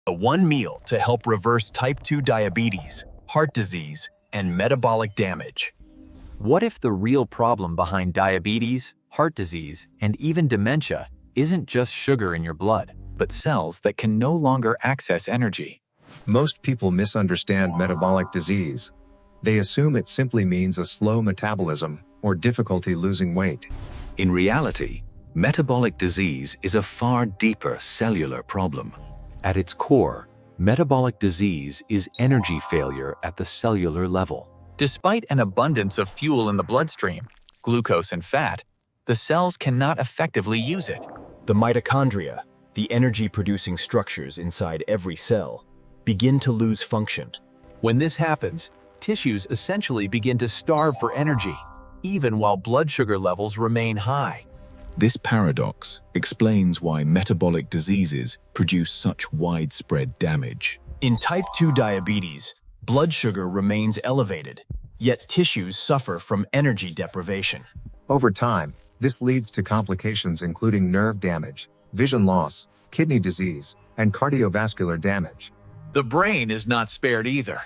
The one meal to help reverse type 2 diabetes, heart disease, and metabolic damage. What if the real problem behind diabetes, heart disease, and even dementia isn't just sugar in your blood, but cells that can no longer access energy? Most people misunderstand metabolic disease. They assume it simply means a slow metabolism or difficulty losing weight. In reality, metabolic disease is a far deeper cellular problem. At its core, metabolic disease is energy failure at the cellular level. Despite an abundance of fuel in the bloodstream, glucose and fat, the cells cannot effectively use it. The mitochondria, the energy-producing structures inside every cell, begin to lose function. When this happens, tissues essentially begin to starve for energy, even while blood sugar levels remain high. This paradox explains why metabolic diseases produce such widespread damage. In type 2 diabetes, blood sugar remains elevated, yet tissues suffer from energy deprivation. Over time, this leads to complications including nerve damage, vision loss, kidney disease, and cardiovascular damage. The brain is not spared either.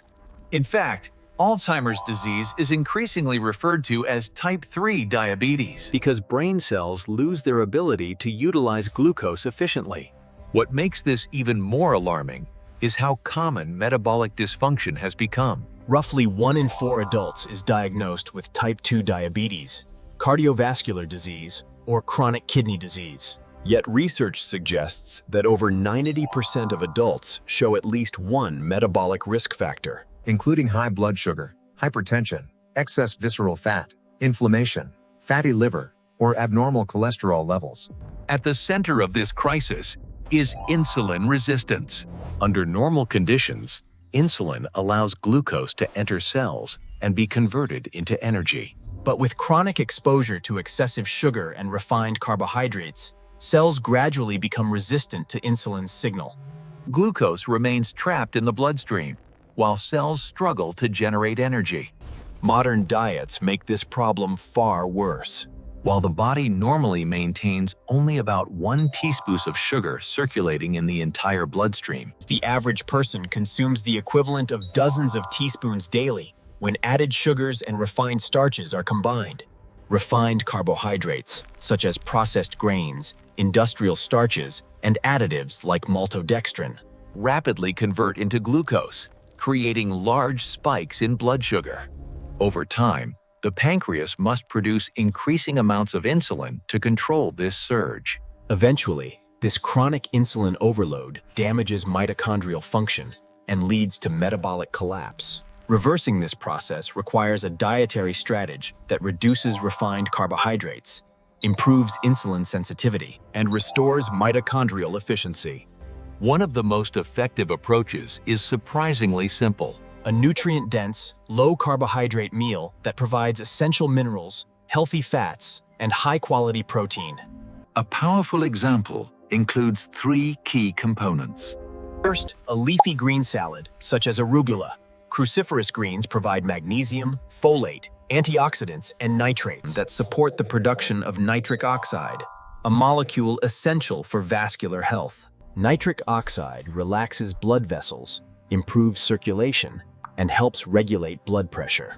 In fact, Alzheimer's disease is increasingly referred to as type 3 diabetes because brain cells lose their ability to utilize glucose efficiently. What makes this even more alarming is how common metabolic dysfunction has become. Roughly 1 in 4 adults is diagnosed with type 2 diabetes, cardiovascular disease, or chronic kidney disease. Yet research suggests that over 90% of adults show at least one metabolic risk factor, including high blood sugar, hypertension, excess visceral fat, inflammation, fatty liver, or abnormal cholesterol levels. At the center of this crisis is insulin resistance. Under normal conditions, insulin allows glucose to enter cells and be converted into energy. But with chronic exposure to excessive sugar and refined carbohydrates, cells gradually become resistant to insulin's signal. Glucose remains trapped in the bloodstream, while cells struggle to generate energy. Modern diets make this problem far worse. While the body normally maintains only about 1 teaspoon of sugar circulating in the entire bloodstream, the average person consumes the equivalent of dozens of teaspoons daily when added sugars and refined starches are combined. Refined carbohydrates, such as processed grains, industrial starches, and additives like maltodextrin, rapidly convert into glucose, creating large spikes in blood sugar. Over time, the pancreas must produce increasing amounts of insulin to control this surge. Eventually, this chronic insulin overload damages mitochondrial function and leads to metabolic collapse. Reversing this process requires a dietary strategy that reduces refined carbohydrates, improves insulin sensitivity, and restores mitochondrial efficiency. One of the most effective approaches is surprisingly simple. A nutrient-dense, low-carbohydrate meal that provides essential minerals, healthy fats, and high-quality protein. A powerful example includes 3 key components. First, a leafy green salad, such as arugula. Cruciferous greens provide magnesium, folate, antioxidants, and nitrates that support the production of nitric oxide, a molecule essential for vascular health. Nitric oxide relaxes blood vessels, improves circulation, and helps regulate blood pressure.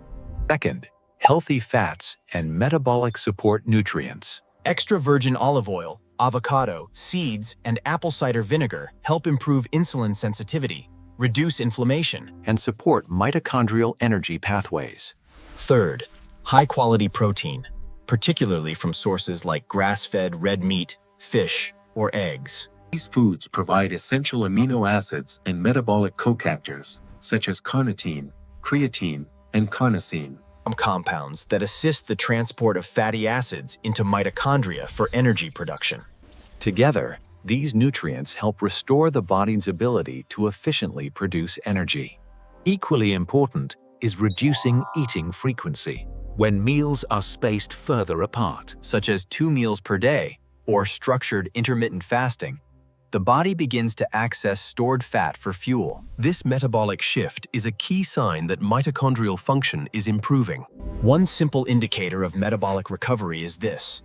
Second, healthy fats and metabolic support nutrients. Extra virgin olive oil, avocado, seeds, and apple cider vinegar help improve insulin sensitivity, reduce inflammation, and support mitochondrial energy pathways. Third, high-quality protein, particularly from sources like grass-fed red meat, fish, or eggs. These foods provide essential amino acids and metabolic cofactors, such as carnitine, creatine, and carnosine. Compounds that assist the transport of fatty acids into mitochondria for energy production. Together, these nutrients help restore the body's ability to efficiently produce energy. Equally important is reducing eating frequency. When meals are spaced further apart, such as 2 meals per day or structured intermittent fasting, the body begins to access stored fat for fuel. This metabolic shift is a key sign that mitochondrial function is improving. One simple indicator of metabolic recovery is this: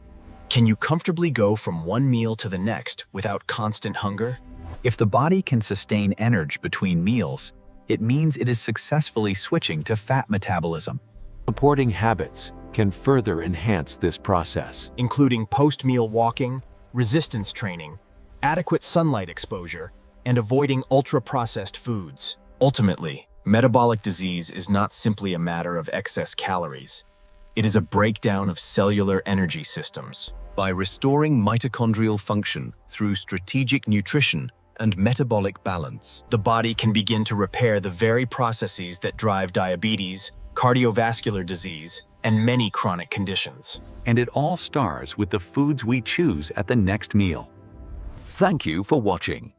can you comfortably go from one meal to the next without constant hunger? If the body can sustain energy between meals, it means it is successfully switching to fat metabolism. Supporting habits can further enhance this process. including post-meal walking, resistance training, adequate sunlight exposure, and avoiding ultra-processed foods. Ultimately, metabolic disease is not simply a matter of excess calories. It is a breakdown of cellular energy systems. By restoring mitochondrial function through strategic nutrition and metabolic balance, The body can begin to repair the very processes that drive diabetes, cardiovascular disease, and many chronic conditions. And it all starts with the foods we choose at the next meal. Thank you for watching.